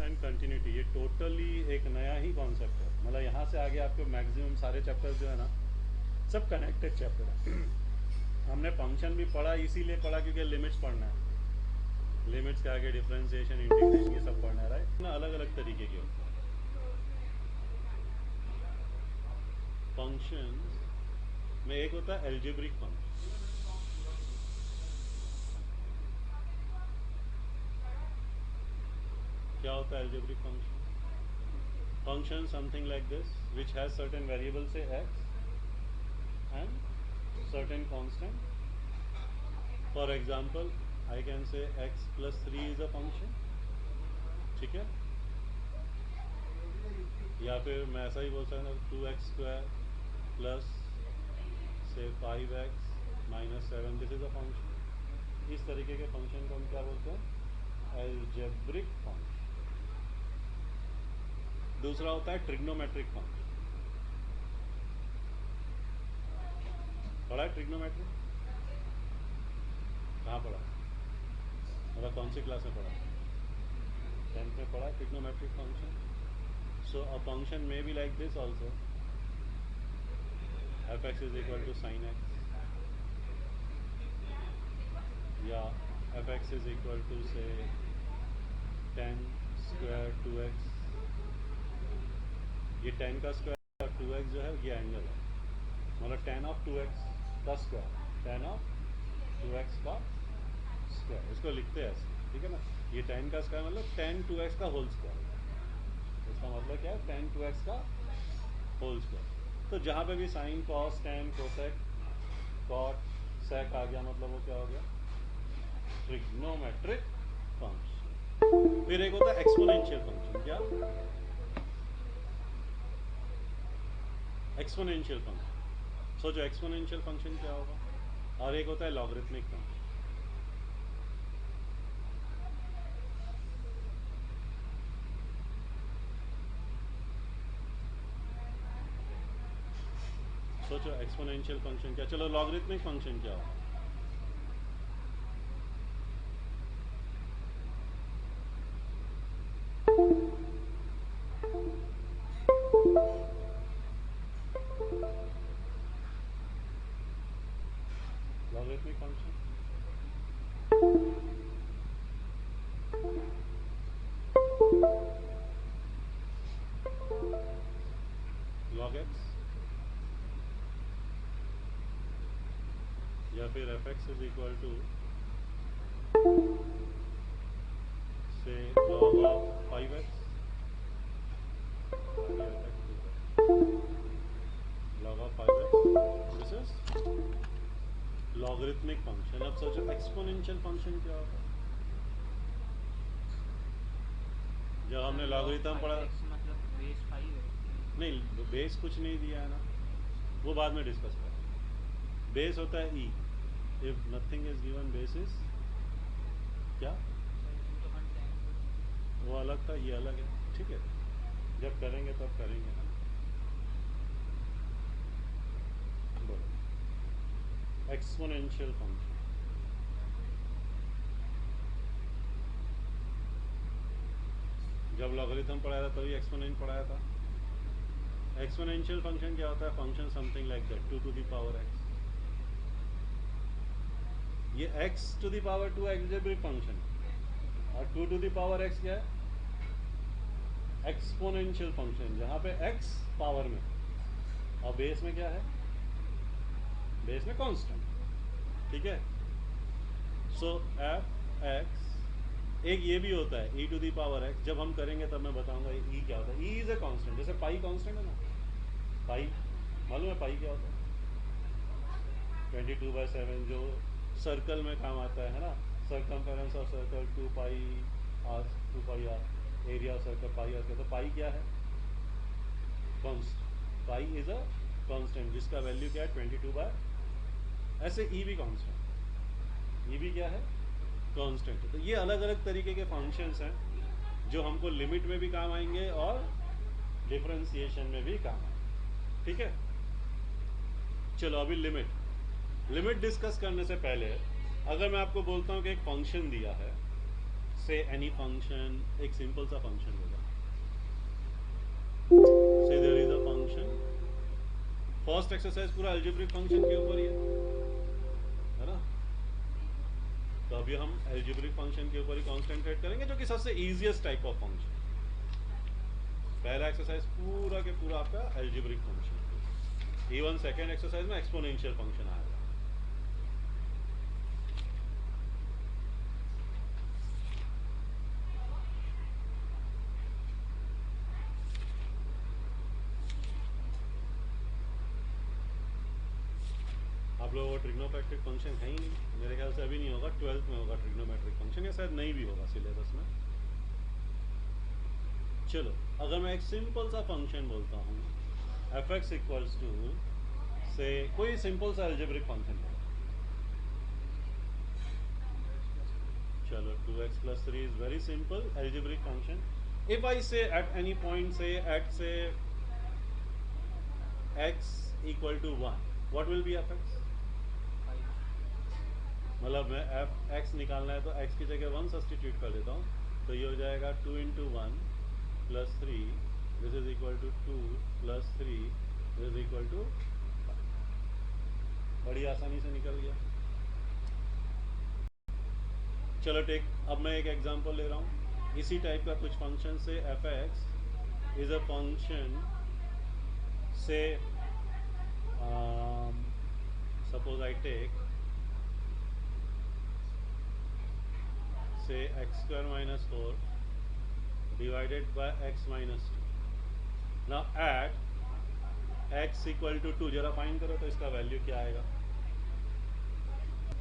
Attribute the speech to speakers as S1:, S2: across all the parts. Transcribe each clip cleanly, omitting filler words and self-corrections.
S1: And continuity, ये totally एक नया ही कॉन्सेप्ट है। मतलब यहाँ से आगे आपके मैक्सिमम सारे चैप्टर जो है ना सब कनेक्टेड चैप्टर है। हमने फंक्शन भी पढ़ा, इसीलिए पढ़ा क्योंकि लिमिट्स पढ़ना है, लिमिट्स के आगे डिफरेंशिएशन, इंटीग्रेशन, ये सब पढ़ना है, राइट ना। अलग अलग तरीके के फंक्शंस में एक होता है एल्जेब्रिक फंक्शन। क्या होता है algebraic function? Function something like this which has certain variable से x and certain constant. For example, I can say x plus 3 is a function, ठीक है। या फिर मैं ऐसा ही बोल सकता हूँ 2x square plus say 5x minus 7, this is a function. इस तरीके के फंक्शन को हम क्या बोलते हैं? Algebraic function. दूसरा होता है ट्रिग्नोमेट्रिक फंक्शन। पढ़ा है ट्रिग्नोमेट्री? कहाँ पढ़ा? मतलब कौन सी क्लास में पढ़ा? 10th में पढ़ा trigonometric function. So a function may be like this also, fx is equal to sin x, या fx is equal to say tan square 2x। ये tan का स्क्वायर और 2x जो है ये एंगल है, मतलब tan ऑफ 2x का स्क्वायर, tan ऑफ 2x का स्क्वायर, इसको लिखते हैं ऐसे, ठीक है ना। ये tan का स्क्वायर मतलब tan 2x का होल स्क्वायर, इसका मतलब क्या है? tan 2x का होल स्क्वायर। तो जहाँ पे भी sine, cos, tan, cosec, cot, sec आ गया, मतलब वो क्या हो गया? Trigonometric function. फिर एक होता है एक्सपोनेंशियल फंक्शन। क्या? Exponential function. सोचो एक्सपोनेंशियल फंक्शन क्या होगा। और एक होता है लॉगरिथमिक फंक्शन। सोचो एक्सपोनेंशियल फंक्शन क्या। चलो लॉगरिथमिक फंक्शन क्या होगा? लॉगरिथमिक फंक्शन log x, या फिर fx इज इक्वल टू से log of 5x, log of 5x, this is logarithmic function. अब सोचो एक्सपोनेंशियल फंक्शन क्या होगा। जब हमने लॉगरिथम पढ़ा,
S2: मतलब बेस 5 है।
S1: नहीं बेस कुछ नहीं दिया है ना, वो बाद में डिस्कस करें। बेस होता है e, if nothing is given base is क्या? वो अलग था, ये अलग है, ठीक है। जब करेंगे तब करेंगे ना। एक्सपोनेंशियल फंक्शन, जब लॉगरिथम पढ़ाया था तभी एक्सपोनेंट पढ़ाया था। एक्सपोनेंशियल फंक्शन क्या होता है? Function something like that, 2 to the power x। ये x to the power 2 algebraic function है, और 2 to the power x क्या है? एक्सपोनेंशियल फंक्शन, जहाँ पे x पावर में, और बेस में क्या है? बेस में कांस्टेंट, ठीक है। सो एफ एक्स, एक ये भी होता है e to the power x। जब हम करेंगे तब मैं बताऊंगा e क्या होता है। e इज ए कांस्टेंट, जैसे पाई कांस्टेंट है ना। पाई मालूम है पाई क्या होता है? 22/7 जो सर्कल में काम आता है ना। Circumference of circle 2 pi r, 2 pi r, area of circle pi r. तो पाई क्या है? Constant. Pi is a constant जिसका वैल्यू क्या है? 22/। ऐसे ई भी कांस्टेंट, ई भी क्या है? कांस्टेंट। तो ये अलग अलग तरीके के फंक्शंस हैं जो हमको लिमिट में भी काम आएंगे और डिफरेंशिएशन में भी काम आएंगे, ठीक है। चलो अभी लिमिट डिस्कस करने से पहले, अगर मैं आपको बोलता हूँ कि एक फंक्शन दिया है, से एनी फंक्शन, एक सिंपल सा फंक्शन होगा, say there is a function, first exercise पूरा अलजेब्रिक फंक्शन के ऊपर ही है ना। तो अभी हम अलजेब्रिक फंक्शन के ऊपर ही कॉन्सेंट्रेट करेंगे, जो कि सबसे इजीएस्ट टाइप ऑफ फंक्शन। पहला एक्सरसाइज पूरा के पूरा आपका algebraic function, even second exercise में एक्सपोनेंशियल फंक्शन आएगा। आप लोगों को ट्रिग्नोमेट्रिक फंक्शन है ही नहीं, मेरे ख्याल से अभी नहीं होगा, 12th में होगा ट्रिग्नोमेट्रिक फंक्शन, या शायद नहीं भी होगा सिलेबस में। चलो, अगर मैं एक सिंपल सा फंक्शन बोलता हूँ एफ एक्स इक्वल्स टू से कोई सिंपल सा अलजेब्रिक फंक्शन बोला, चलो 2x plus 3 is very simple algebraic function. If I say at any point say at say x equal to 1, what will be f x? मतलब मैं f x निकालना है तो x की जगह 1 सब्स्टिट्यूट कर देता हूँ, तो ये हो जाएगा 2 into 1 plus 3, this is equal to 2 plus 3, this is equal to 5. बड़ी आसानी से निकल गया। चलो टेक, अब मैं एक एग्जांपल ले रहा हूँ इसी टाइप का कुछ function say, F X is a function say suppose I take say X square minus 4 divided by X minus 2। Now at X equal to 2 जरा फाइंड करो तो इसका वैल्यू क्या आएगा।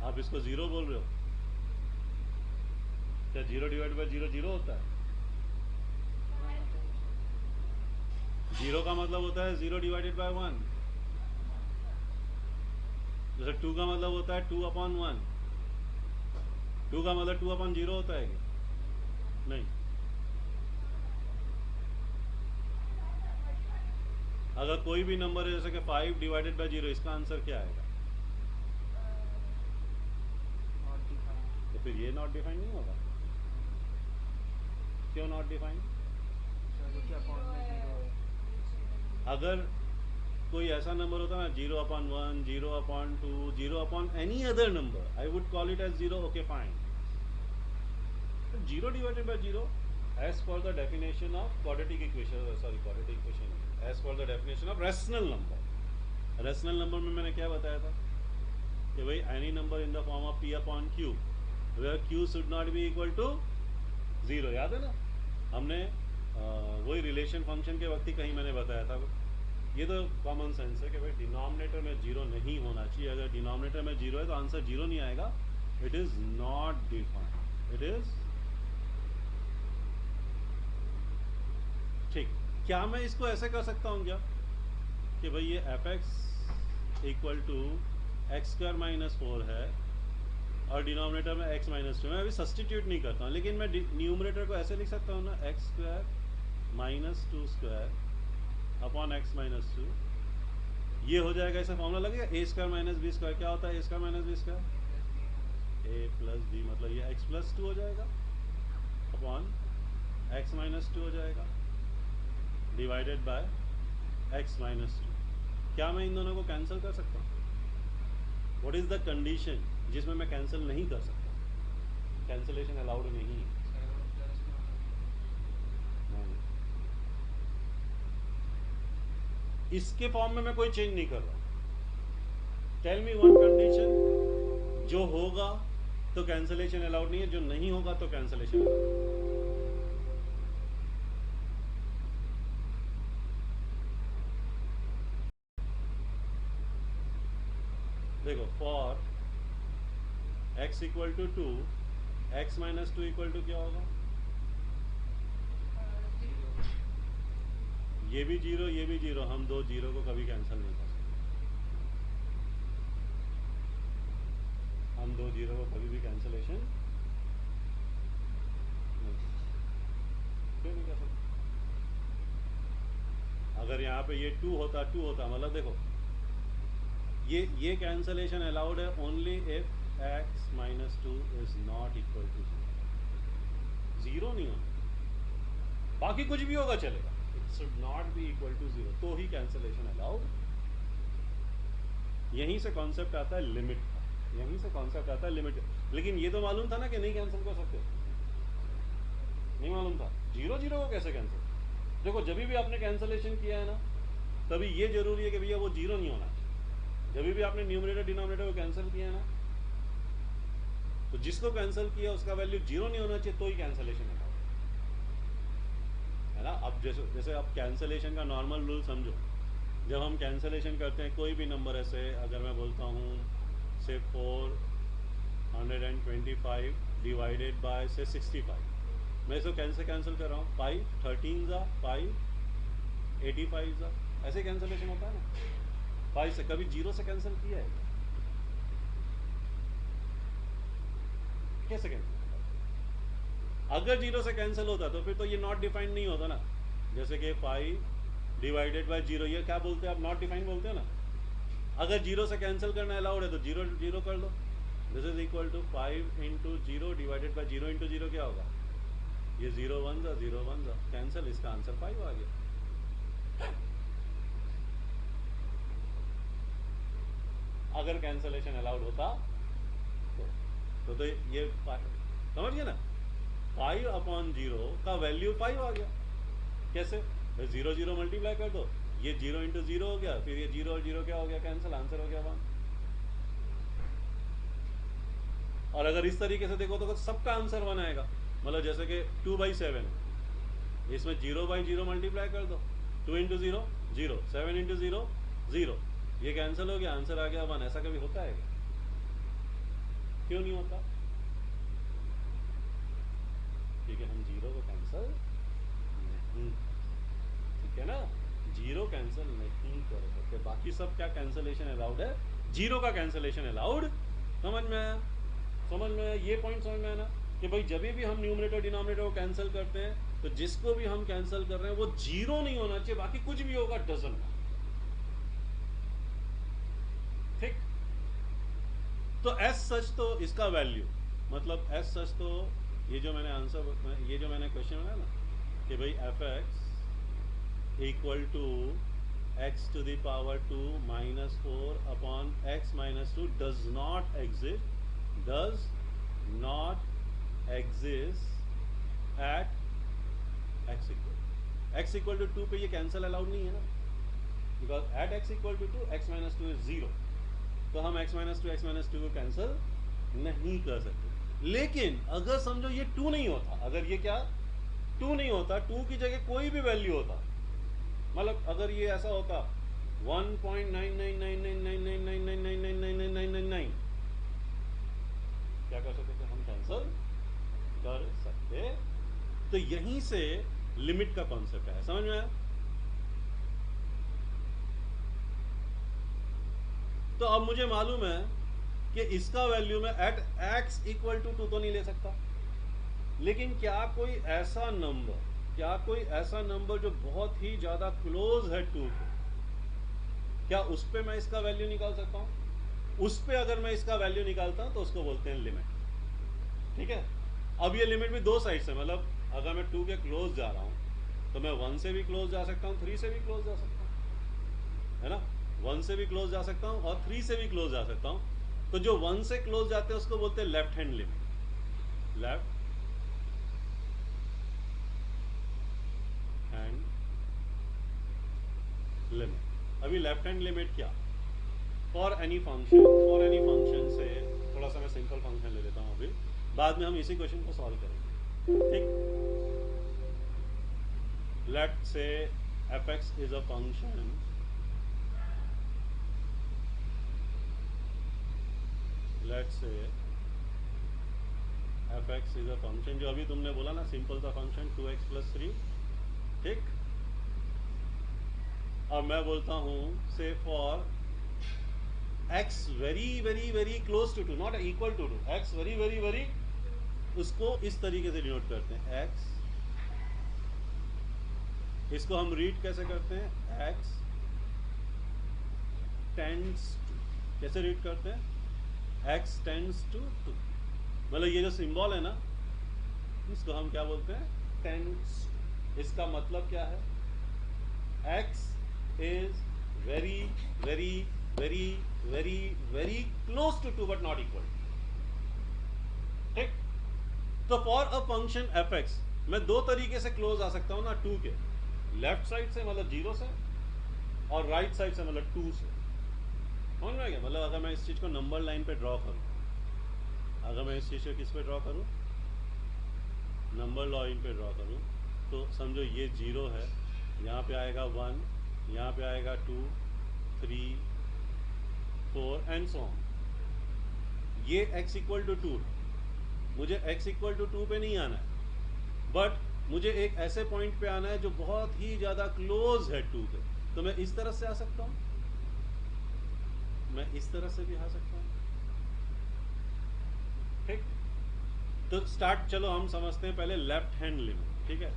S1: आप इसको 0 बोल रहे हो क्या? 0 डिवाइड बाय 0 0 होता है। 0 का मतलब होता है 0 डिवाइडेड बाय 1, जैसे 2 का मतलब होता है 2 अपॉन 1, 2 का मतलब 2 अपॉन 0 होता है क्या? नहीं। अगर कोई भी नंबर है जैसे कि 5 डिवाइडेड बाय 0, इसका आंसर क्या आएगा? तो फिर ये नॉट डिफाइन नहीं होगा। क्यों नॉट डिफाइन? अगर कोई ऐसा नंबर होता ना 0 upon 1, 0 upon 2, 0 upon any other number, I would call it as 0, okay fine. 0 divided by 0 as for the definition of quadratic equation, sorry quadratic equation, as for the definition of rational number. Rational number में मैंने क्या बताया था कि भाई any number in the form of p upon q where q should not be equal to 0, याद है ना? हमने वही रिलेशन फंक्शन के वक्त ही कहीं मैंने बताया था। ये तो कॉमन सेंस है कि भाई डिनोमिनेटर में 0 नहीं होना चाहिए। अगर डिनोमिनेटर में 0 है तो आंसर 0 नहीं आएगा, it is not defined, it is ठीक। क्या मैं इसको ऐसे कर सकता हूँ क्या कि भाई ये F X equal to X square minus 4 है और डिनोमिनेटर में x माइनस 2, मैं अभी सब्सटीट्यूट नहीं करता हूँ, लेकिन मैं न्यूमरेटर को ऐसे लिख सकता हूँ ना, x square minus 2 square upon x minus 2, ये हो जाएगा। ऐसा फॉर्मूला लगेगा ए स्क्वायर माइनस बी स्क्वायर, क्या होता है ए स्क्वायर माइनस बी स्क्वायर? ए प्लस बी, मतलब ये एक्स प्लस 2 हो जाएगा अपॉन एक्स माइनस 2 हो जाएगा डिवाइडेड बाय एक्स माइनस 2। क्या मैं इन दोनों को कैंसिल कर सकता हूँ? व्हाट इज द कंडीशन जिसमें मैं कैंसिल नहीं कर सकता? कैंसिलेशन अलाउड नहीं है। इसके फॉर्म में मैं कोई चेंज नहीं कर रहा। टेल मी वन कंडीशन, जो होगा तो कैंसिलेशन अलाउड नहीं है, जो नहीं होगा तो कैंसिलेशन अलाउड। देखो, for x equal to 2, x minus 2 equal to क्या होगा? ये भी 0, ये भी 0, हम दो 0 को कभी कैंसिल नहीं कर सकते। हम दो 0 को कभी भी कैंसिलेशन क्यों नहीं कर सकते? अगर यहाँ पे ये 2 होता मतलब देखो ये कैंसिलेशन अलाउड है only if x minus 2 is not equal to 0। Zero नहीं होना, बाकी कुछ भी होगा चलेगा, it should not be equal to zero, तो ही कैंसलेशन अलाउड। यहीं से कॉन्सेप्ट आता है लिमिट का, यहीं से कॉन्सेप्ट आता है लिमिट। लेकिन ये तो मालूम था ना कि नहीं कैंसिल कर सकते, नहीं मालूम था जीरो जीरो को कैसे कैंसिल। देखो जब भी आपने कैंसलेशन किया है ना, तभी ये जरूरी है कि भैया वो जीरो नहीं होना चाहिए। जब भी आपने न्यूमरेटर डिनोमिनेटर को कैंसिल किया है ना, तो जिसको कैंसिल किया उसका वैल्यू जीरो नहीं होना चाहिए, तो ही कैंसलेशन है ना। अब जैसे जैसे आप कैंसलेशन का नॉर्मल रूल समझो, जब हम कैंसलेशन करते हैं कोई भी नंबर ऐसे, अगर मैं बोलता हूँ से 425 डिवाइडेड बाय से 65, मैं इसको कैंसिल कर रहा हूँ, 5 13 जा 5 85 जा, ऐसे कैंसलेशन होता है ना। 5 से कभी जीरो से कैंसिल किया है, कैसे कैंसिल? अगर जीरो से कैंसिल होता तो फिर तो ये नॉट डिफाइंड नहीं होता ना। जैसे कि 5 डिवाइडेड बाय जीरो, ये क्या बोलते हैं आप, नॉट डिफाइंड बोलते हैं ना। अगर जीरो से कैंसिल करना अलाउड है तो जीरो जीरो कर दो, this is equal to 5 into zero divided by zero into zero, क्या होगा, ये 0 1 जा 0 1 जा कैंसिल, इसका आंसर 5 आ गया। अगर कैंसलेशन अलाउड होता तो ये समझ गए ना, 5 अपॉन जीरो का वैल्यू 5 आ गया। कैसे, जीरो जीरो मल्टीप्लाई कर दो, ये जीरो इंटू जीरो हो गया, फिर ये जीरो और जीरो क्या हो गया, कैंसिल, आंसर हो गया 1। और अगर इस तरीके से देखो तो सबका आंसर 1 आएगा। मतलब जैसे कि 2/7, इसमें 0/0 मल्टीप्लाई कर दो, 2 into zero zero, 7 into zero zero, ये कैंसिल हो गया, आंसर आ गया 1। ऐसा कभी होता है क्या? क्यों नहीं होता? क्योंकि हम जीरो को कैंसिल नहीं, ठीक है ना, जीरो कैंसिल नहीं कर सकते। बाकी सब क्या कैंसलेशन अलाउड है, जीरो का कैंसलेशन अलाउड। समझ में आया? समझ में आया? ये पॉइंट समझ में आया ना, कि भाई जब भी हम न्यूमरेटर डिनोमिनेटर को कैंसिल करते हैं तो जिसको भी हम कैंसिल कर रहे हैं वो जीरो नहीं होना चाहिए, बाकी कुछ भी होगा डजंट मैटर। ठीक, तो एज सच तो इसका वैल्यू, मतलब एज सच तो ये जो मैंने आंसर, ये जो मैंने क्वेश्चन बनाया ना कि भाई F X equal to x to the power 2 minus 4 upon x minus 2 does not exist at x equal to 2 पे ये कैंसिल अलाउड नहीं है ना, because at x equal to 2 x minus 2 is 0, तो हम x minus 2 को cancel नहीं कर सकते। लेकिन अगर समझो ये 2 नहीं होता, अगर ये क्या 2 नहीं होता, 2 की जगह कोई भी वैल्यू होता, मतलब अगर ये ऐसा होता 1.99999999999999 क्या कर सकते थे हम, कैंसिल कर सकते। तो यहीं से लिमिट का कॉन्सेप्ट है, समझ में आया? तो अब मुझे मालूम है कि इसका वैल्यू में एट x इक्वल टू 2 तो नहीं ले सकता, लेकिन क्या कोई ऐसा नंबर जो बहुत ही ज्यादा क्लोज है 2 के, क्या उस पे मैं इसका वैल्यू निकाल सकता हूं? उस पे अगर मैं इसका वैल्यू निकालता हूं तो उसको बोलते हैं लिमिट। ठीक है, अब ये लिमिट भी दो साइड से, मतलब अगर मैं 2 के क्लोज जा रहा हूं तो मैं 1 से भी क्लोज जा सकता हूं, 3 से भी क्लोज जा सकता हूं, है ना, 1 से भी क्लोज जा सकता हूं और 3 से भी क्लोज जा सकता हूं। तो जो 1 से क्लोज जाते हैं उसको बोलते हैं left hand limit, left hand limit. अभी लेफ्ट हैंड लिमिट क्या, फॉर एनी फंक्शन से, थोड़ा सा मैं सिंपल फंक्शन ले लेता हूं अभी, बाद में हम इसी क्वेश्चन को सॉल्व करेंगे। ठीक, लेट से fx is a function fx is a function, जो अभी तुमने बोला ना सिंपल सा फंक्शन 2x + 3। ठीक, अब मैं बोलता हूं say for x very very very close to 2, not equal to 2, x very very very, उसको इस तरीके से डिनोट करते हैं x, इसको हम रीड कैसे करते हैं, x टेंड्स टू, कैसे रीड करते हैं, x टेंड्स टू 2, मतलब ये जो सिंबल है ना इसको हम क्या बोलते हैं, टेंस। इसका मतलब क्या है, x is very very very very very close to 2 but not equal, ठीक। तो फॉर अ फंक्शन fx मैं दो तरीके से क्लोज आ सकता हूं ना 2 के, लेफ्ट साइड से मतलब 0 से, और राइट साइड से मतलब 2 से। समझ में आ गया? मतलब अगर मैं इस चीज को नंबर लाइन पे ड्रॉ करूं, अगर मैं इस चीज को किस पे ड्रॉ करूं, नंबर लाइन पे ड्रॉ करूं, तो समझो ये 0 है, यहाँ पे आएगा 1, यहाँ पे आएगा 2, 3, 4 एंड सो ऑन। ये x इक्वल टू 2, मुझे x इक्वल टू 2 पे नहीं आना है, बट मुझे एक ऐसे पॉइंट पे आना है जो बहुत ही ज़्यादा क्लोज है 2 पे। तो मैं इस तरह से आ सकता हूँ, मैं इस तरह से भी आ सकता हूँ, ठीक। तो स्टार्ट, चलो हम समझते हैं पहले लेफ्ट हैंड लिमिट, ठीक है।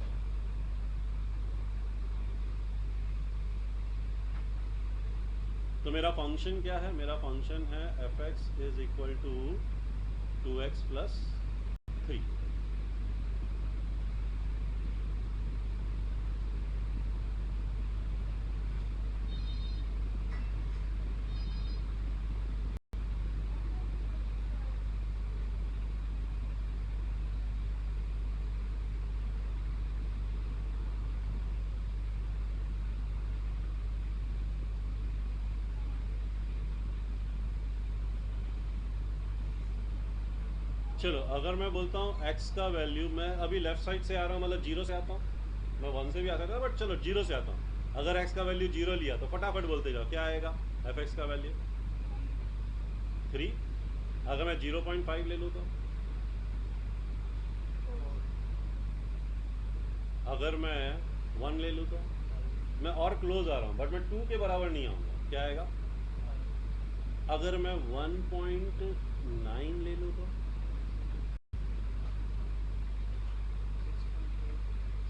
S1: तो मेरा फंक्शन क्या है, मेरा फंक्शन है fx is equal to 2x plus 3। चलो अगर मैं बोलता हूँ x का वैल्यू, मैं अभी लेफ्ट साइड से आ रहा हूँ, मतलब 0 से आता हूँ, मैं 1 से भी आता था बट चलो 0 से आता हूँ। अगर x का वैल्यू 0 लिया तो फटाफट बोलते जाओ क्या आएगा, fx का वैल्यू 3। अगर मैं 0.5 ले लूँ तो, अगर मैं 1 ले लूँ तो, मैं और क्लोज आ रहा हूँ बट मैं 2 के बराबर नहीं आऊँगा, क्या आएगा। अगर मैं 1.9 ले लूँ तो,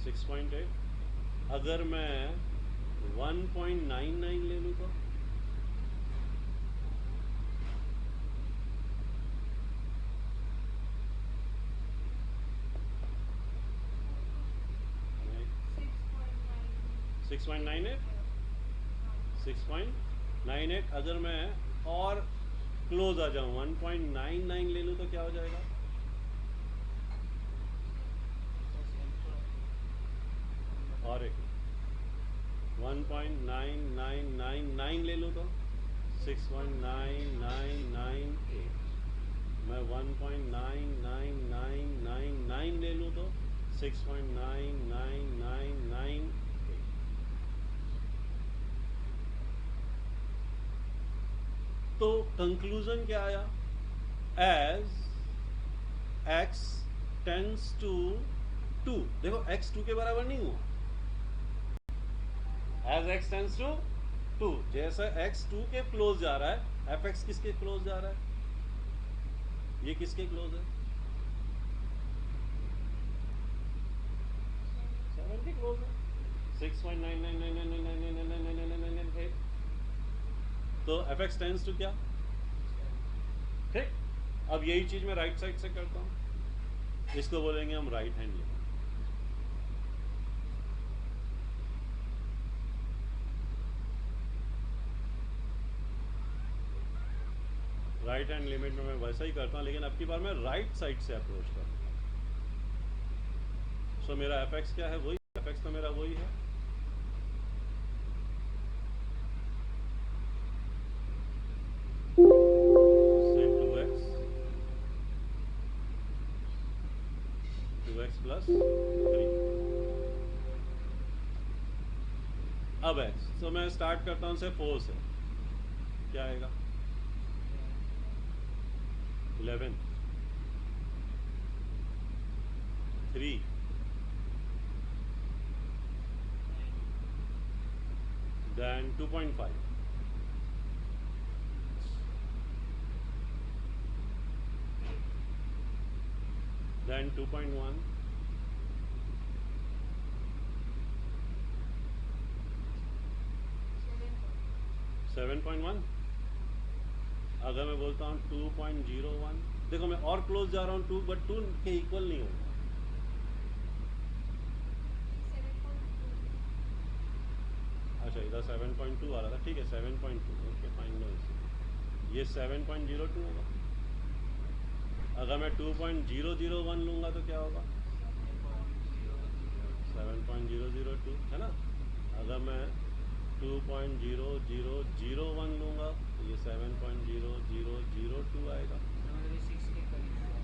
S1: 6.8। अगर मैं 1.99 ले लूँ तो, सिक्स पॉइंट नाइन एट 6.98। अगर मैं और क्लोज आ जाऊँ 1.99 ले लूँ तो क्या हो जाएगा। और एक 1.9999 ले लूँ तो 6.9998। मैं 1.99999 ले लूँ तो 6.99998। तो कंक्लूजन क्या आया, एज x टेंस टू 2, देखो x 2 के बराबर नहीं हुआ, एज x टेंस टू 2, जैसा x 2 के क्लोज जा रहा है, fx किसके क्लोज जा रहा है, ये किसके क्लोज है, 7 के क्लोज है, 6.9999999999998। तो fx टेंस टू क्या, ठीक। अब यही चीज मैं राइट साइड से करता हूं, इसको बोलेंगे हम right hand limit. Right hand limit में मैं वैसा ही करता हूं, लेकिन अब की बार मैं राइट साइड से अप्रोच करूंगा। सो मेरा fx क्या है, वही fx तो मेरा वही है, से 2x प्लस 3। अब x, तो मैं स्टार्ट करता हूं से 4 से, क्या आएगा 11, 3, then 2.5, then 2.1, 7.1। अगर मैं बोलता हूँ 2.01, देखो मैं और क्लोज जा रहा हूँ 2, बट 2 के इक्वल नहीं होगा, अच्छा इधर 7.2 आ रहा था, ठीक है 7.2, ओके फाइन, नो इशू। ये 7.02 होगा। अगर मैं 2.001 लूँगा तो क्या होगा? 7.002 है ना। अगर मैं 2.0001 लूँगा तो ये 7.0002 आएगा।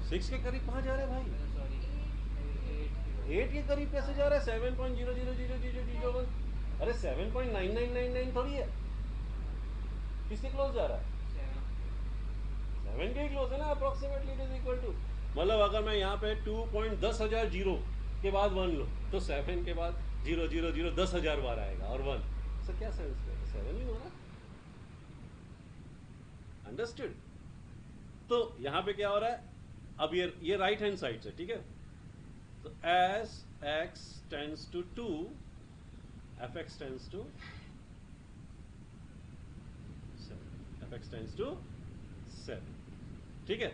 S1: 6 के करीब कहाँ जा रहा है भाई?
S2: सॉरी
S1: 8 के करीब कैसे जा रहा है? 7.000001। अरे 7.9999 थोड़ी है, किसके क्लोज जा रहा है? 7 के क्लोज है ना, approximately it is equal to. मतलब अगर मैं यहाँ पे 2.10,000 जीरो के बाद 1 लो तो 7 के बाद 000 10,000 बार आएगा और 1, सर क्या सेंस है? 7 ही होना। अंडरस्टूड? तो यहाँ पे क्या हो रहा है? अब ये राइट हैंड साइड से, ठीक है। तो as x tends to 2, fx tends to 7, fx tends to 7, ठीक है।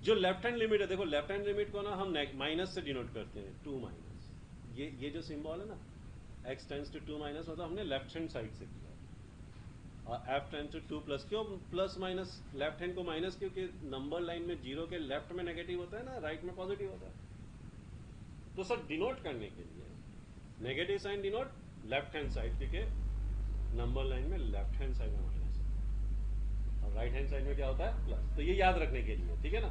S1: जो लेफ्ट हैंड लिमिट है, देखो लेफ्ट हैंड लिमिट को ना हम माइनस से डिनोट करते हैं, 2 माइनस। ये जो सिंबल है ना, x टेंस टू 2 माइनस, मतलब हमने लेफ्ट हैंड साइड से किया। और f टेंस टू 2 प्लस, क्यों प्लस माइनस लेफ्ट हैंड को माइनस? क्योंकि नंबर लाइन में जीरो के लेफ्ट में नेगेटिव होता है ना, राइट में पॉजिटिव होता है। तो सर डिनोट करने के लिए negative sign denote left hand side, क्योंकि नंबर लाइन में लेफ्ट हैंड साइड में माइनस है और राइट हैंड साइड में क्या होता है? प्लस। तो ये याद रखने के लिए, ठीक है ना।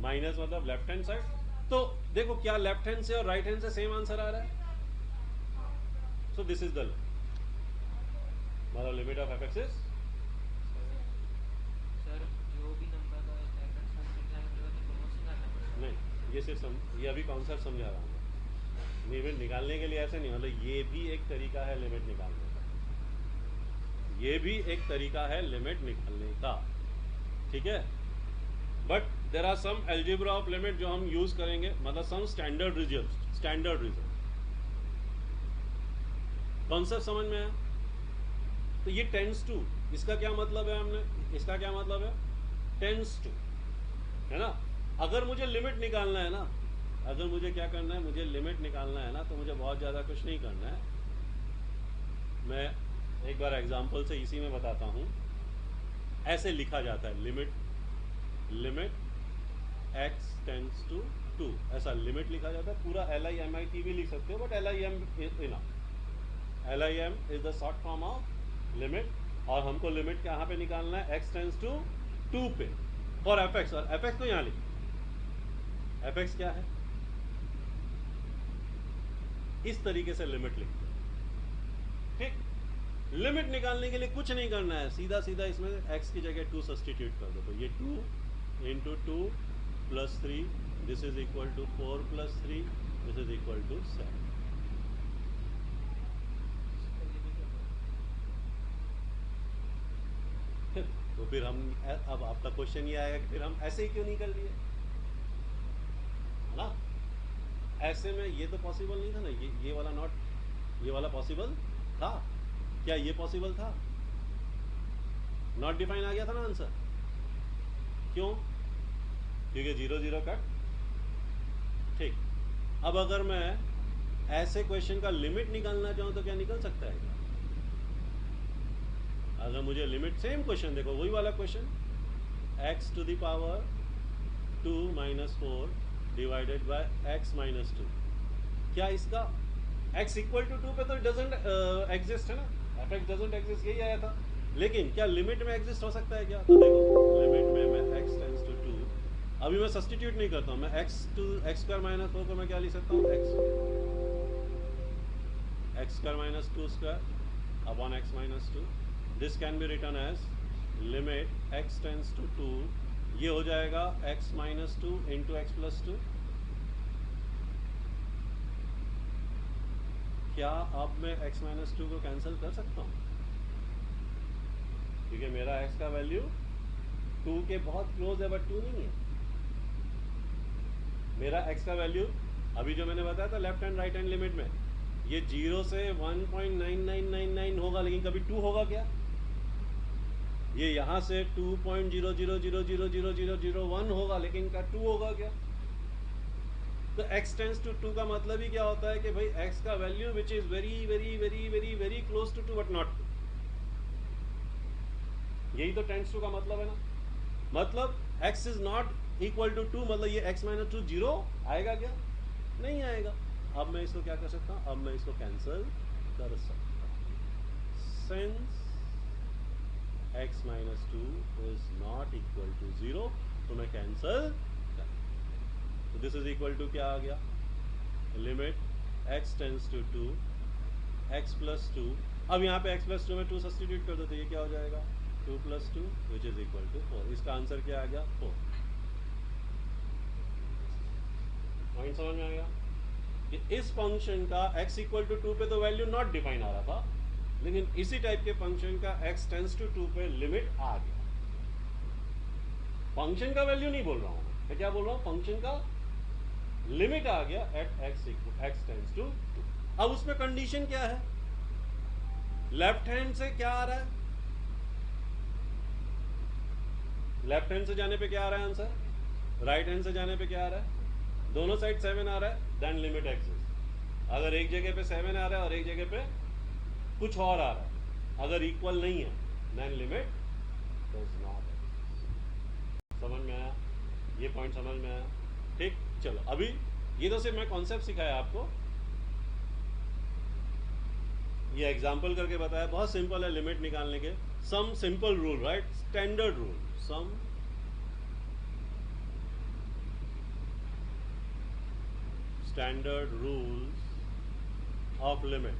S1: माइनस मतलब लेफ्ट हैंड साइड। तो देखो क्या लेफ्ट हैंड से और राइट हैंड से सेम आंसर आ रहा है। सो दिस इज द मतलब limit of fx is,
S2: sir जो भी नंबर का एफएक्स समझाएंगे तो प्रमोशन करना पड़ेगा।
S1: नहीं ये सिर्फ ये अभी कॉन्सेप्ट समझा रहा हूँ। लिमिट निकालने के लिए ऐसे नहीं, मतलब ये भी एक तरीका है लिमिट निकालने का, ये भी एक तरीका है लिमिट निकालने का, ठीक है। But there are some algebra of limit जो हम यूज करेंगे, मतलब सम स्टैंडर्ड रिजल्ट। कॉन्सेप्ट समझ में आया? तो ये टेंस टू, इसका क्या मतलब है? इसका क्या मतलब है? टेंस टू, है ना। अगर मुझे लिमिट निकालना है ना, अगर मुझे क्या करना है, मुझे लिमिट निकालना है ना, तो मुझे बहुत ज़्यादा कुछ नहीं करना है। मैं एक बार एग्जांपल से इसी में बताता हूँ। ऐसे लिखा जाता है लिमिट x टेंस टू 2, ऐसा लिमिट लिखा जाता है। पूरा LIMIT भी लिख सकते हो, but LIM is enough. LIM is the short form of limit. और हमको लिमिट कहाँ पे निकालना है? x टेंस टू 2 पे फॉर fx, और fx को यहाँ लिख। fx क्या है? इस तरीके से लिमिट लिखते हैं, ठीक। लिमिट निकालने के लिए कुछ नहीं करना है, सीधा सीधा इसमें x की जगह 2 सब्सटीट्यूट कर दो। तो ये 2 into 2 plus 3, this is equal to 4 plus 3, this is equal to 7। तो फिर हम, अब आपका क्वेश्चन ये आएगा कि फिर हम ऐसे ही क्यों नहीं कर लिए, है ना। ऐसे में ये तो पॉसिबल नहीं था ना, ये वाला नॉट, ये वाला पॉसिबल था क्या? ये पॉसिबल था, नॉट डिफाइन आ गया था ना आंसर। क्यों? क्योंकि 0 0 कट, ठीक। अब अगर मैं ऐसे क्वेश्चन का लिमिट निकालना चाहूं तो क्या निकल सकता है? अगर मुझे लिमिट, सेम क्वेश्चन देखो, वही वाला question, x to the power 2 minus 4 divided by x minus 2। क्या इसका x इक्वल टू 2 पे तो डजेंट एग्जिस्ट है ना, fx डजेंट एग्जिस्ट, यही आया था। लेकिन क्या लिमिट में एग्जिस्ट हो सकता है क्या? तो देखो लिमिट में मैं x टेंस टू 2, अभी मैं सब्सटीट्यूट नहीं करता हूँ, मैं x स्क्वायर माइनस 4 को मैं क्या लिख सकता हूँ? x square minus 2 square upon x minus 2। This can be written as limit x tends to 2, ये हो जाएगा x minus 2 into X plus 2। क्या अब मैं x माइनस 2 को कैंसिल कर सकता हूँ? क्योंकि मेरा x का वैल्यू 2 के बहुत क्लोज है, बट 2 नहीं है। मेरा x का वैल्यू अभी जो मैंने बताया था left hand right hand limit में, ये 0 से 1.9999 होगा, लेकिन कभी 2 होगा क्या? ये यहाँ से 2.00000001 होगा, लेकिन का 2 होगा क्या? तो x टेंस टू 2 का मतलब ही क्या होता है कि भाई x का value which is very very very very very close to 2 but not 2। यही तो टेंस टू का मतलब है ना। मतलब x is not equal to 2, मतलब ये x माइनस 2 जीरो आएगा क्या? नहीं आएगा। अब मैं इसको क्या कर सकता हूं? अब मैं इसको कैंसिल कर सकता हूं। Since x minus 2 is not equal to 0, तो मैं कैंसिल कर, तो दिस इज इक्वल टू क्या आ गया? Limit x tends to 2 x plus 2। अब यहाँ पे x प्लस 2 में 2 सब्सटीट्यूट कर दो तो ये क्या हो जाएगा? 2 plus 2 which is equal to 4। इसका आंसर क्या आ गया? 4। पॉइंट समझ में आ गया कि इस फंक्शन का x इक्वल टू 2 पे तो वैल्यू नॉट डिफाइन आ रहा था, लेकिन इसी टाइप के फंक्शन का x टेंस टू 2 पे लिमिट आ गया। फंक्शन का वैल्यू नहीं बोल रहा हूं मैं क्या बोल रहा हूं? फंक्शन का लिमिट आ गया एट x टेंस टू 2। अब उसमें कंडीशन क्या है? लेफ्ट हैंड से क्या आ रहा है? लेफ्ट हैंड से जाने पे क्या आ रहा है आंसर? राइट हैंड से जाने पे क्या आ रहा है? दोनों साइड 7 आ रहा है, देन लिमिट एक्सिस। अगर एक जगह पे 7 आ रहा है और एक जगह पे कुछ और आ रहा है, अगर इक्वल नहीं है, then limit does not exist. समझ में आया? ये पॉइंट समझ में आया? ठीक, चलो अभी ये तो सिर्फ मैं कॉन्सेप्ट सिखाया आपको, ये एग्जाम्पल करके बताया। बहुत सिंपल है लिमिट निकालने के। Some simple rule, right? Standard rule, some standard rules of limit.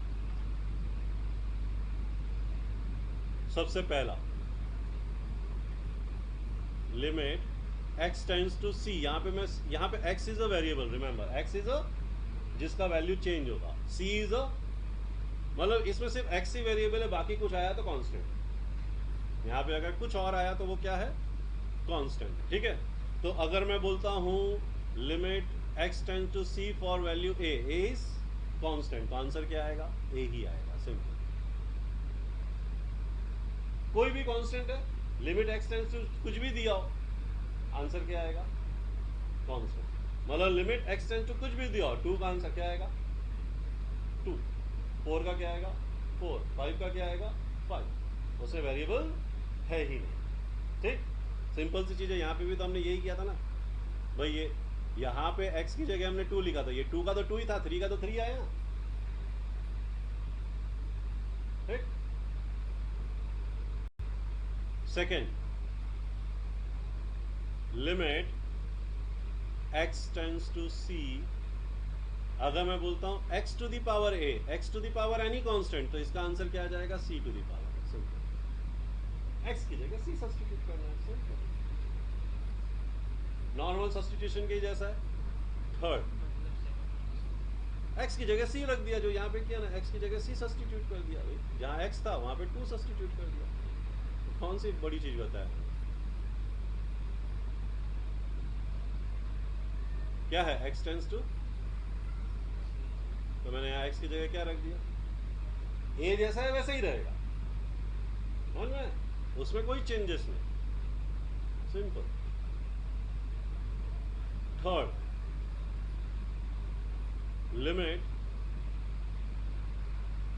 S1: सबसे पहला, limit x tends to c। यहाँ पे x is a variable, remember x is a जिसका वैल्यू चेंज होगा, c इज अ मतलब इसमें सिर्फ x ही वेरिएबल है, बाकी कुछ आया तो कांस्टेंट। यहाँ पे अगर कुछ और आया तो वो क्या है? कांस्टेंट। ठीक है, तो अगर मैं बोलता हूं limit x tends to c for value a is constant, तो आंसर क्या आएगा? a ही आएगा, सिंपल। कोई भी कांस्टेंट है, लिमिट x टेंस टू कुछ भी दिया हो, आंसर क्या आएगा? कांस्टेंट। मतलब लिमिट x टेंस टू कुछ भी दिया हो, 2 का आंसर क्या आएगा? 2। 4 का क्या आएगा? 4। 5 का क्या आएगा? 5। उसमें वेरिएबल है ही नहीं। ठीक, सिंपल सी चीज है। यहाँ पे भी तो हमने यही किया था ना भाई। ये यहाँ पे x की जगह हमने 2 लिखा था, ये 2 का तो 2 ही था, 3 का तो 3 आया। ठीक, second, limit x tends to c। अगर मैं बोलता हूं x to the power a, x to the power any constant, तो इसका आंसर क्या आ जाएगा? c to the power. Simple, x की जगह c सब्स्टिट्यूट करना है, सिंपल, नॉर्मल सब्स्टिट्यूशन के जैसा है। थर्ड, x की जगह c रख दिया, जो यहाँ पे किया ना, x की जगह c सब्स्टिट्यूट कर दिया। भाई जहां x था वहां पे 2 सब्स्टिट्यूट कर दिया। तो कौन सी बड़ी चीज बताया? क्या है x टेंस टू, तो मैंने यहाँ x की जगह क्या रख दिया? a जैसा है वैसे ही रहेगा, समझ में? उसमें कोई चेंजेस नहीं, simple. Third, limit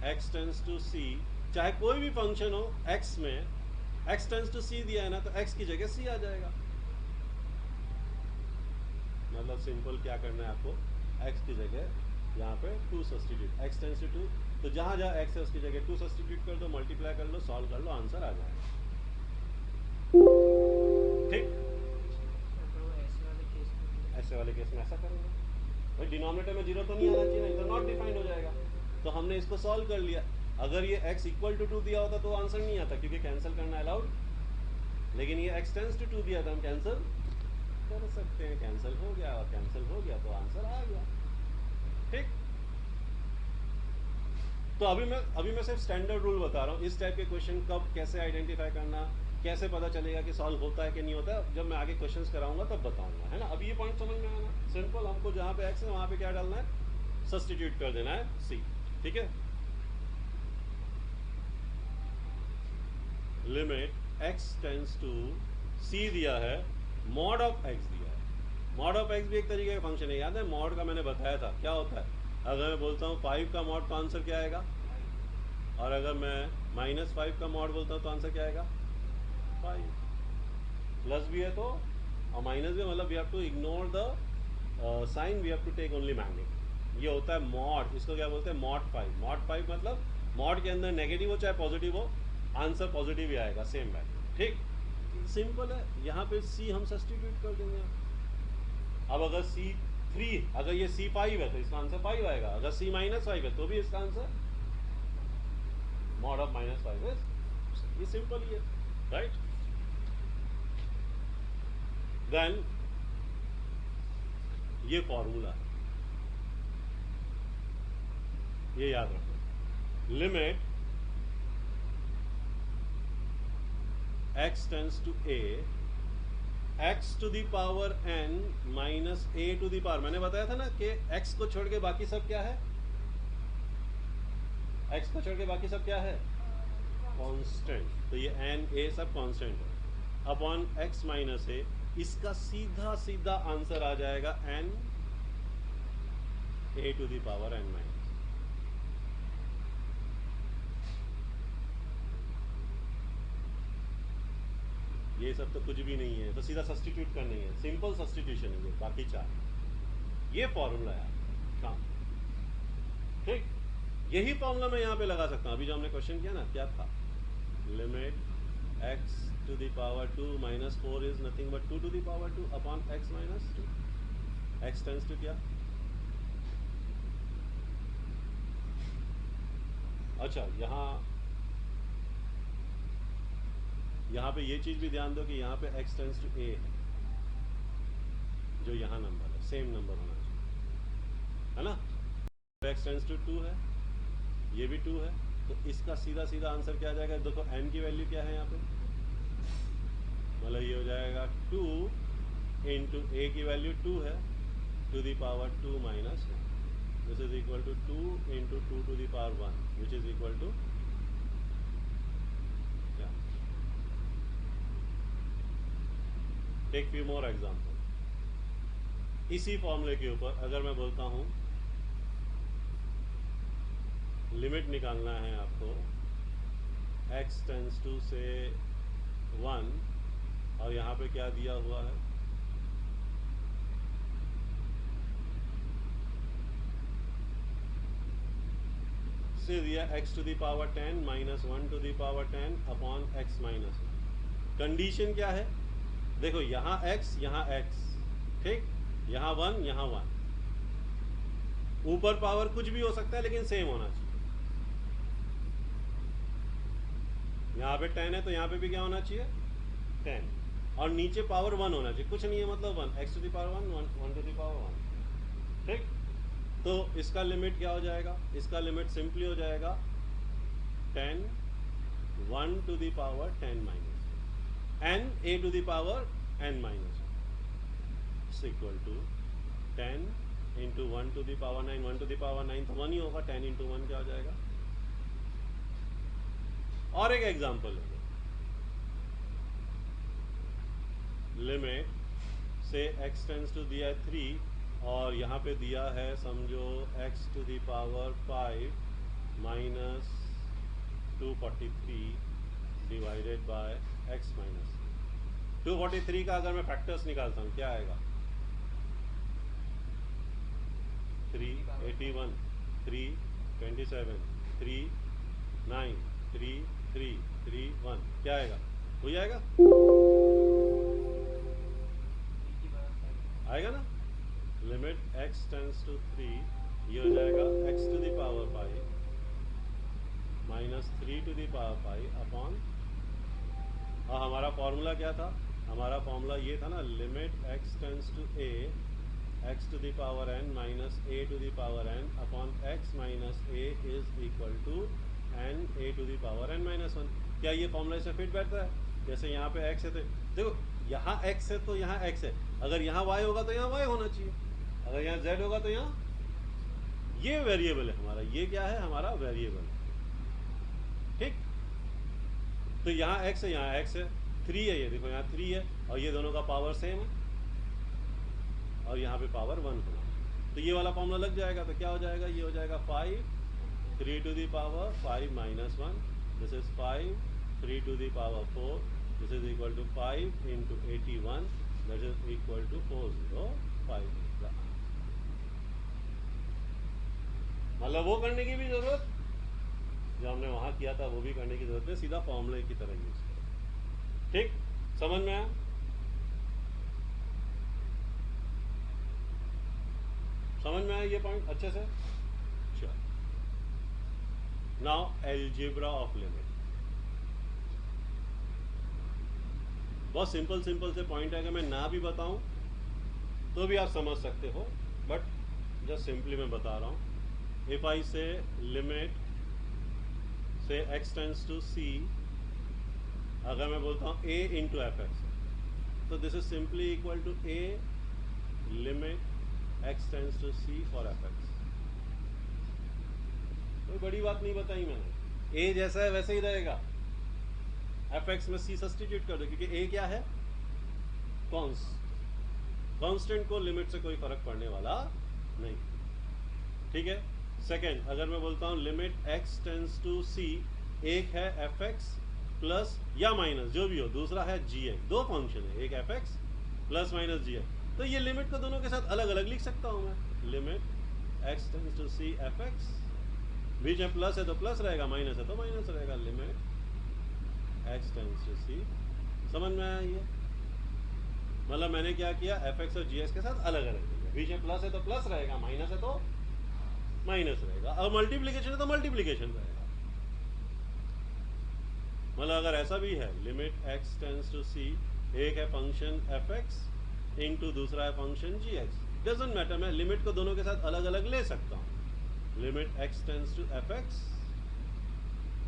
S1: x tends to c, चाहे कोई भी फंक्शन हो x में, x टेंस टू c दिया है ना, तो x की जगह c आ जाएगा। मतलब सिंपल क्या करना है आपको? x की जगह यहाँ पे 2 सब्स्टिट्यूट, x टेंस टू 2, तो जहां जहां x है उसकी जगह 2 सब्स्टिट्यूट कर दो, मल्टीप्लाई कर लो, सॉल्व कर लो, आंसर आ जाएगा। ठीक, ऐसे वाले केस में ऐसा करेंगे भाई, डिनोमिनेटर में 0 तो नहीं आना चाहिए, नहीं तो नॉट डिफाइंड हो जाएगा। तो हमने इसको सॉल्व कर लिया। अगर ये x इक्वल टू 2 दिया होता तो आंसर नहीं आता, क्योंकि कैंसिल करना अलाउड, लेकिन ये x टेंस टू 2 दिया था, हम कैंसिल कर सकते हैं। कैंसिल हो गया, और कैंसिल हो गया तो आंसर आ गया। ठीक, तो अभी मैं सिर्फ स्टैंडर्ड रूल बता रहा हूँ। इस टाइप के क्वेश्चन कब कैसे आइडेंटिफाई करना, कैसे पता चलेगा कि सॉल्व होता है कि नहीं होता है, जब मैं आगे क्वेश्चंस कराऊंगा तब बताऊंगा, है ना? अभी ये पॉइंट समझ में आया ना? सिंपल, हमको जहाँ पे x है वहाँ पे क्या डालना है? सब्स्टिट्यूट कर देना है c। ठीक है, limit x tends to c दिया है, मॉड ऑफ x दिया है, मॉड ऑफ एक्स भी एक तरीके का फंक्शन है, याद है मॉड का मैंने बताया था क्या होता है। अगर मैं बोलता हूँ 5 का मॉड तो आंसर क्या आएगा, और अगर मैं -5 का मॉड बोलता हूँ तो आंसर क्या आएगा 5। प्लस भी है तो और माइनस भी, मतलब we have to ignore the sign, we have to take only magnet. ये होता है मॉड, इसको क्या बोलते हैं मॉड 5। मॉड 5 मतलब मॉड के अंदर नेगेटिव हो चाहे पॉजिटिव हो, आंसर पॉजिटिव ही आएगा, सेम वैल्यू। ठीक, सिंपल है। यहाँ पे सी हम सब्स्टिट्यूट कर देंगे। अब अगर C3, अगर ये C5 है तो इसका आंसर 5 आएगा, अगर C -5 है तो भी इसका आंसर मॉड ऑफ -5 है। ये सिंपल ही है, राइट। देन ये फॉर्मूला है, ये याद रखो। Limit x tends to a, x to the power n minus a to the power, मैंने बताया था ना कि x को छोड़ के बाकी सब क्या है, x को छोड़ के बाकी सब क्या है कांस्टेंट। तो ये n a सब कांस्टेंट है अपॉन x माइनस a, इसका सीधा सीधा आंसर आ जाएगा n a to the power n minus. ये सब तो कुछ भी नहीं है, तो सीधा सब्स्टिट्यूट करना ही है, सिंपल सब्स्टिट्यूशन है ये, बाकी चार। ये फॉर्मूला है काम, ठीक। यही फॉर्मूला मैं यहाँ पे लगा सकता हूँ। अभी जो हमने क्वेश्चन किया ना, क्या था, limit x to the power 2 minus 4 is nothing but 2 to the power 2 upon x minus 2। x tends to क्या, अच्छा यहाँ पे ये चीज भी ध्यान दो कि यहाँ पे x टेंड्स टू a है, जो यहाँ नंबर है सेम नंबर होना चाहिए, है ना। x टेंड्स टू 2 है, ये भी 2 है, तो इसका सीधा सीधा आंसर क्या आ जाएगा, देखो n की वैल्यू क्या है यहाँ पे, मतलब ये हो जाएगा 2 इंटू a की वैल्यू 2 है to the power 2 minus 1, this is equal to 2 into 2 to the power 1 which is equal to क्या। टेक फ्यू मोर एग्जाम्पल इसी फॉर्मूले के ऊपर। अगर मैं बोलता हूँ लिमिट निकालना है आपको x टेंड्स टू से 1, और यहाँ पे क्या दिया हुआ है, से दिया x to the power 10 minus 1 to the power 10 upon x minus 1। Condition क्या है, देखो यहाँ x यहाँ x, ठीक, यहाँ 1 यहाँ 1, ऊपर पावर कुछ भी हो सकता है लेकिन सेम होना चाहिए। यहाँ पे 10 है तो यहाँ पे भी क्या होना चाहिए 10, और नीचे पावर 1 होना चाहिए, कुछ नहीं है मतलब 1, x to the power 1 1 to the power 1, ठीक। तो इसका लिमिट क्या हो जाएगा, इसका लिमिट सिंपली हो जाएगा 10 1 to the power 10 minus n a to the power n minus equal to 10 into 1 to the power 9, 1 to the power 9 तो 1 ही होगा, 10 इंटू 1 क्या हो जाएगा। और एक एग्जांपल है, लिमिट से x टेंड्स टू दिया है 3, और यहाँ पे दिया है समझो x to the power 5 minus 243 divided by x minus 243 का अगर मैं फैक्टर्स निकालता हूँ क्या आएगा, 381 327 3 9 3 3 3 1 क्या आएगा, हो जाएगा, आएगा ना। लिमिट x टेंड्स टू 3, ये हो जाएगा x to the power 5 minus 3 to the power 5 upon, और हमारा फॉर्मूला क्या था, हमारा फॉर्मूला ये था ना, limit x tends to a x to the power n minus a to the power n upon x minus a is equal to n a to the power n minus 1। क्या ये formula से fit बैठता है, जैसे यहाँ पे x है तो देखो यहाँ x है तो यहाँ x है, अगर यहाँ y होगा तो यहाँ y होना चाहिए, अगर यहाँ z होगा तो यहाँ, ये वेरिएबल है हमारा, ये क्या है हमारा वेरिएबल, ठीक। तो यहाँ x है, यहाँ x है, 3 है, ये देखो यहाँ 3 है, और ये दोनों का पावर सेम है, और यहाँ पे पावर 1 होना, तो ये वाला फॉर्मूला लग जाएगा। तो क्या हो जाएगा, ये हो जाएगा 5 3 to the power 5 minus 1, this is 5 3 to the power 4, this is equal to 5 into 81, that is equal to 405 होगा। मतलब वो करने की भी जरूरत, जो हमने वहां किया था वो भी करने की जरूरत है, सीधा फॉर्मूले की तरह यूज करें। ठीक, समझ में आया? समझ में आया ये पॉइंट अच्छे से? चलो, नाउ एल्जेब्रा ऑफ लिमिट। बहुत सिंपल सिंपल से पॉइंट है, अगर मैं ना भी बताऊं तो भी आप समझ सकते हो, बट जस्ट सिंपली मैं बता रहा हूं। इफ आई से लिमिट से x टेंड्स टू c, अगर मैं बोलता हूं a इंटू एफ एक्स, तो this is simply equal to a limit x tends to c for F X. कोई बड़ी बात नहीं बताई मैंने, a जैसा है वैसे ही रहेगा, एफ एक्स में c सब्स्टिट्यूट कर दो, क्योंकि a क्या है, कांस्टेंट को लिमिट से कोई फर्क पड़ने वाला नहीं। ठीक है। सेकेंड, अगर मैं बोलता हूं limit x tends to c, एक है एफ एक्स प्लस या माइनस जो भी हो, दूसरा है जी एक्स, दो फंक्शन है, एक एफ एक्स प्लस माइनस जी एक्स, तो ये लिमिट को दोनों के साथ अलग अलग लिख सकता हूं मैं। Limit x tends to c F x, बीच में प्लस है तो प्लस रहेगा, माइनस है तो माइनस रहेगा, limit x tends to c। समझ में आया ये? मतलब मैंने क्या किया, एफ एक्स और जी एक्स के साथ अलग अलग लिखा, बीच में प्लस है तो प्लस रहेगा, माइनस है तो माइनस रहेगा, और मल्टीप्लीकेशन है तो मल्टीप्लीकेशन रहेगा। मतलब अगर ऐसा भी है, limit x tends to c, एक है फंक्शन एफ एक्स इंटू दूसरा है function G X, doesn't matter, मैं लिमिट को दोनों के साथ अलग अलग ले सकता हूं। Limit x tends to F X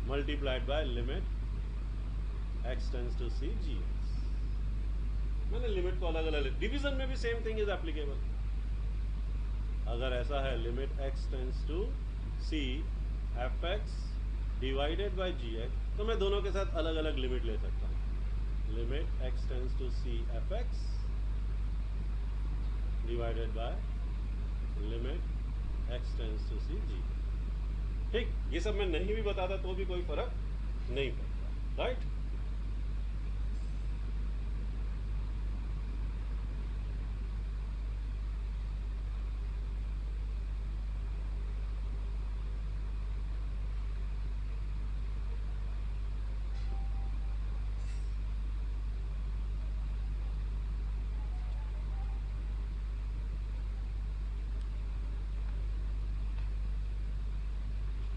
S1: multiplied by limit x tends to c G X. मैंने लिमिट को अलग अलग, डिवीजन में भी सेम थिंग इज एप्लीकेबल। अगर ऐसा है limit x tends to c F X divided by G X, तो मैं दोनों के साथ अलग अलग लिमिट ले सकता हूं। Limit x tends to c F X divided by limit x tends to c G. ठीक, ये सब मैं नहीं भी बताता तो भी कोई फर्क नहीं पड़ता, राइट?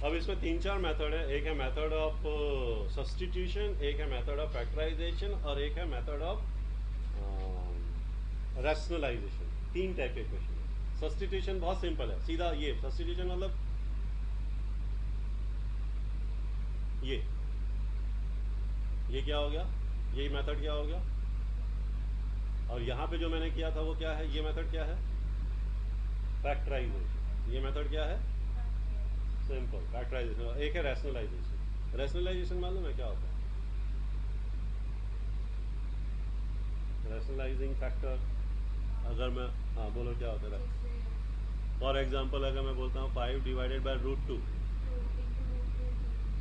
S1: अब इसमें 3-4 मेथड है। एक है मेथड ऑफ सब्स्टिट्यूशन, एक है मेथड ऑफ फैक्टराइजेशन, और एक है मेथड ऑफ रैशनलाइजेशन। 3 टाइप के क्वेश्चन है। सब्स्टिट्यूशन बहुत सिंपल है, सीधा ये सब्स्टिट्यूशन मतलब ये क्या हो गया, ये मेथड क्या हो गया, और यहाँ पे जो मैंने किया था वो क्या है, ये मेथड क्या है, फैक्टराइजेशन। ये मेथड क्या है, सिंपल फैक्टराइजेशन। एक है रैशनलाइजेशन। रैशनलाइजेशन मालूम है क्या होता है? रैशनलाइजिंग फैक्टर, अगर मैं, हाँ बोलो क्या होता है? फॉर एग्जांपल अगर मैं बोलता हूँ 5 divided by root 2,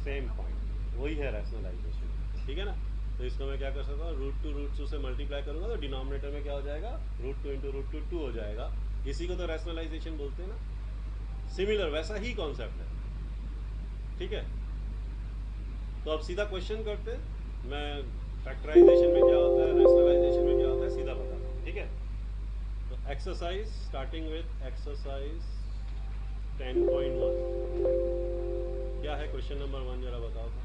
S1: same point, वही है रैशनलाइजेशन। ठीक है ना? तो इसको मैं क्या कर सकता हूँ, रूट टू से मल्टीप्लाई करूंगा तो डिनोमिनेटर में क्या हो जाएगा, रूट 2 इंटू रूट 2 हो जाएगा। इसी को तो रैशनलाइजेशन बोलते हैं ना। सिमिलर वैसा ही कॉन्सेप्ट है। ठीक है, तो अब सीधा क्वेश्चन करते, मैं फैक्टराइजेशन में क्या होता है, रैशनलाइजेशन में क्या होता है, सीधा बताता हूँ। ठीक है, तो एक्सरसाइज, स्टार्टिंग विथ एक्सरसाइज 10.1। क्या है क्वेश्चन नंबर 1, जरा बताओ तो।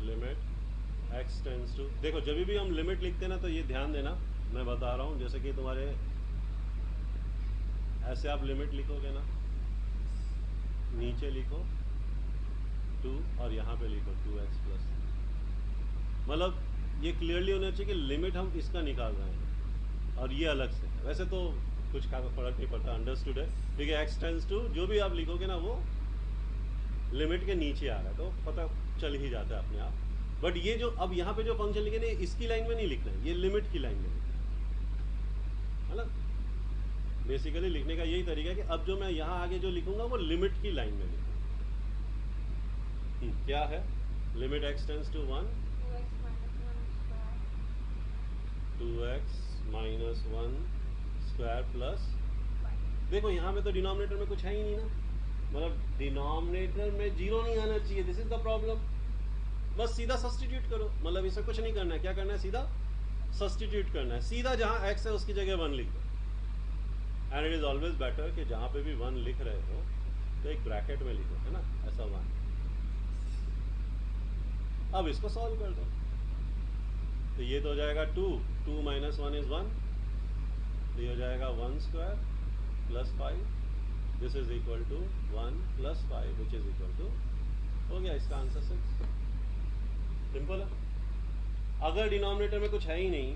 S1: लिमिट x टेंड्स टू, देखो जब भी हम लिमिट लिखते हैं ना तो ये ध्यान देना, मैं बता रहा हूँ, जैसे कि तुम्हारे ऐसे आप लिमिट लिखोगे ना, नीचे लिखो 2 और यहाँ पे लिखो 2x प्लस, मतलब ये क्लियरली होना चाहिए कि लिमिट हम इसका निकाल रहे हैं और ये अलग से है। वैसे तो कुछ फर्क नहीं पड़ता, अंडरस्टूड है। ठीक है, x टेंड्स टू जो भी आप लिखोगे ना वो लिमिट के नीचे आ रहा है, तो पता चल ही जाता है अपने आप. बट ये जो अब यहाँ पे जो फंक्शन लिखे ना, इसकी लाइन में नहीं लिखना है, ये लिमिट की लाइन में लिखना है ना. बेसिकली लिखने का यही तरीका है कि अब जो मैं यहाँ आगे जो लिखूंगा वो लिमिट की लाइन में लिखूंगा. क्या है? Limit x tends to 1 2x minus 1 square plus. देखो यहाँ में तो डिनोमिनेटर में कुछ है ही नहीं ना, मतलब डिनोमिनेटर में जीरो नहीं आना चाहिए. This is the problem. बस सीधा सब्स्टिट्यूट करो, मतलब इसे कुछ नहीं करना है. क्या करना है? सीधा सब्स्टिट्यूट करना है. सीधा जहाँ x है उसकी जगह 1 लिख दो. And it is always better कि जहाँ पे भी 1 लिख रहे हो तो एक ब्रैकेट में लिखो, है ना, ऐसा 1. अब इसको सॉल्व कर दो. तो ये तो हो जाएगा 2 माइनस 1 इज 1. तो ये हो जाएगा 1 square plus 5. This is equal to 1 plus 5 which is equal to, हो गया इसका आंसर 6. सिंपल है. अगर डिनोमिनेटर में कुछ है ही नहीं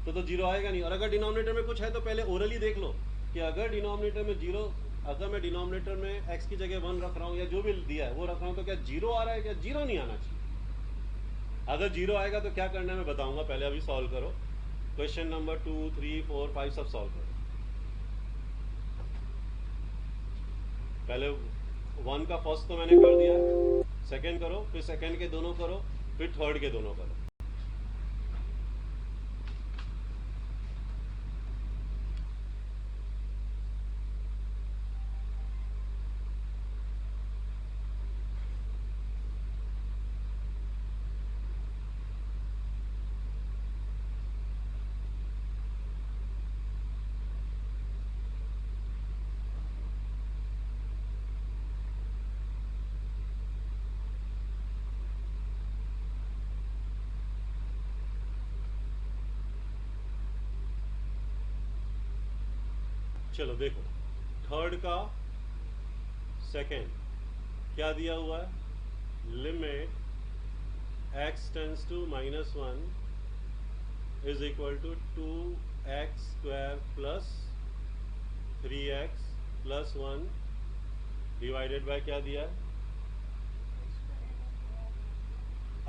S1: तो जीरो आएगा नहीं. और अगर डिनोमिनेटर में कुछ है तो पहले ओरली देख लो कि अगर डिनोमिनेटर में जीरो, अगर मैं डिनोमिनेटर में x की जगह 1 रख रहा हूँ या जो भी दिया है वो रख रहा हूँ, तो क्या जीरो आ रहा है? क्या जीरो नहीं आना चाहिए? अगर जीरो आएगा तो क्या करना है मैं बताऊंगा, पहले अभी सॉल्व करो. क्वेश्चन नंबर 2, 3, 4, 5 सब सॉल्व करो. पहले 1 का फर्स्ट तो मैंने कर दिया, सेकंड करो, फिर सेकंड के दोनों करो, फिर थर्ड के दोनों करो. चलो देखो, थर्ड का सेकेंड क्या दिया हुआ है? Limit x tends to minus 1 is equal to 2x square plus 3x plus 1 divided by क्या दिया है?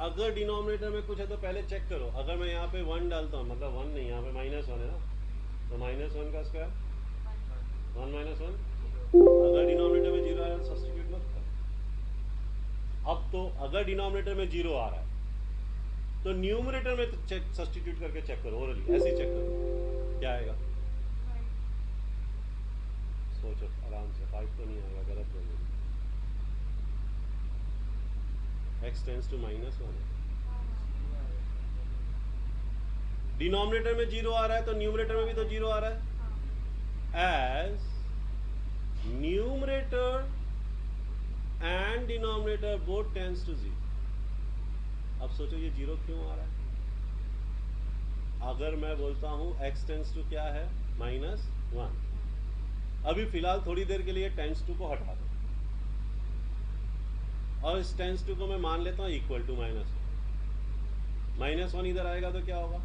S1: अगर डिनोमिनेटर में कुछ है तो पहले चेक करो. अगर मैं यहाँ पे 1 डालता हूँ, मतलब 1 नहीं, यहाँ पे माइनस 1 है ना, तो माइनस 1 का स्क्वायर 1 माइनस 1. अगर डिनोमिनेटर में जीरो आ रहा है तो सब्स्टिट्यूट मत करो. अब तो अगर डिनोमिनेटर में जीरो आ रहा है तो न्यूमरेटर में चेक, सब्स्टिट्यूट करके चेक करो. ओरली ऐसे ही चेक करो क्या आएगा. सोचो आराम से. 5 तो नहीं आएगा, गलत बोल. x टेंस टू माइनस 1 है. डिनोमिनेटर में जीरो आ रहा है तो न्यूमरेटर में भी तो जीरो आ रहा है. As numerator and denominator both tends to 0. अब सोचो ये जीरो क्यों आ रहा है? अगर मैं बोलता हूं x टेंस टू क्या है? माइनस 1. अभी फिलहाल थोड़ी देर के लिए टेंस टू को हटा दो और इस टेंस टू को मैं मान लेता हूं इक्वल टू माइनस 1. माइनस 1 इधर आएगा तो क्या होगा?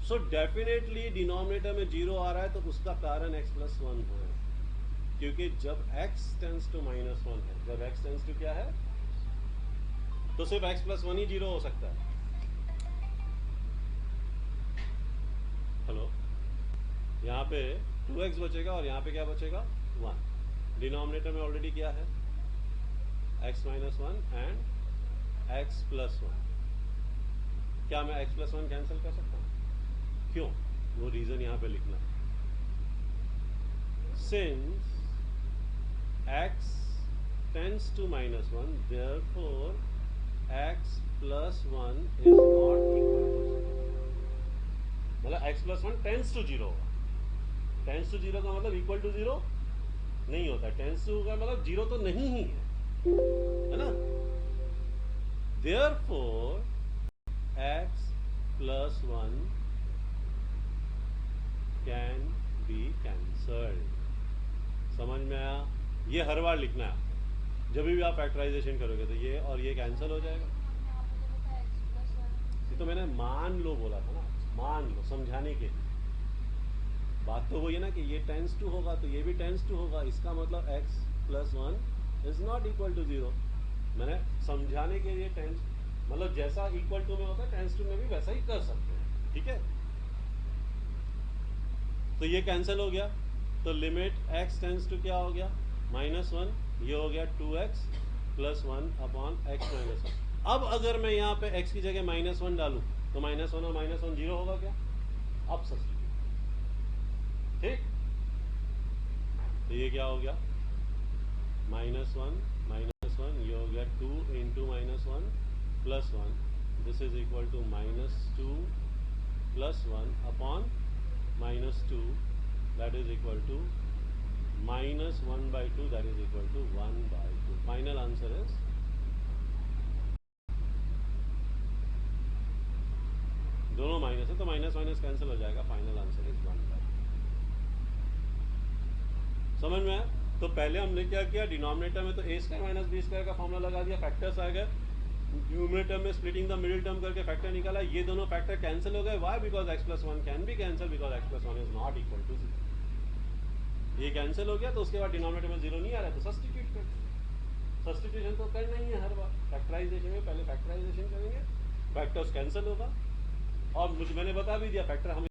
S1: सो डेफिनेटली डिनोमिनेटर में जीरो आ रहा है तो उसका कारण x प्लस 1 है, क्योंकि जब x टेंस टू माइनस 1 है, जब x टेंस टू क्या है, तो सिर्फ x प्लस 1 ही जीरो हो सकता है. हेलो, यहाँ पे 2x बचेगा और यहाँ पे क्या बचेगा? 1. डिनोमिनेटर में ऑलरेडी क्या है? x minus 1 and x plus 1. क्या मैं x प्लस 1 कैंसिल कर सकता हूँ? क्यों? वो रीजन यहाँ पे लिखना. Since x tends to minus 1 therefore x plus 1 is not equal to 0. मतलब x प्लस 1 टेंस टू 0 होगा. टेंस टू 0 का मतलब इक्वल टू 0 नहीं होता. टेंस टू का मतलब 0 तो नहीं ही है ना. therefore x plus 1 can be cancelled. समझ में आया? ये हर बार लिखना है जब भी आप फैक्टराइजेशन करोगे, तो ये और ये कैंसिल हो जाएगा. ये तो मैंने मान लो बोला था ना, मान लो समझाने के लिए. बात तो वही है ना कि ये टेंस टू होगा तो ये भी टेंस टू होगा. इसका मतलब x plus 1 is not equal to 0। मैंने समझाने के लिए टेंस मतलब जैसा इक्वल टू में होता है टेंस टू में भी वैसा ही कर सकते हैं, ठीक है। तो ये कैंसिल हो गया, तो लिमिट x टेंस टू क्या हो गया -1, ये हो गया 2x plus 1 upon x minus 1। अब अगर मैं यहाँ पे x की जगह -1 डालूं तो -1 और -1 0 होगा क्या? अब सब्स्टिट्यूट, ठीक। तो ये क्या हो गया -1 ये हो गया 2 into -1 plus 1, this is equal to -2 plus 1 upon -2 that is equal to -1/2 that is equal to 1/2। Final answer is दोनों माइनस है तो माइनस माइनस कैंसिल हो जाएगा, फाइनल आंसर इज 1/2। समझ में आया? तो पहले हमने क्या किया, डिनोमिनेटर में तो a square minus B square का फॉर्मूला लगा दिया, फैक्टर्स आ गए, न्यूमरेटर में स्प्लिटिंग द मिडिल टर्म करके फैक्टर निकाला, ये दोनों फैक्टर कैंसिल हो गए। Why? Because x plus 1 can be cancel because x plus 1 is not equal to 0। ये कैंसिल हो गया तो उसके बाद डिनोमिनेटर में 0 नहीं आ रहा तो सब्स्टिट्यूट कर, सब्स्टिट्यूशन तो करना ही है हर बार। फैक्टराइजेशन में पहले फैक्टराइजेशन करेंगे, फैक्टर्स कैंसिल होगा, और मैंने बता भी दिया फैक्टर हमें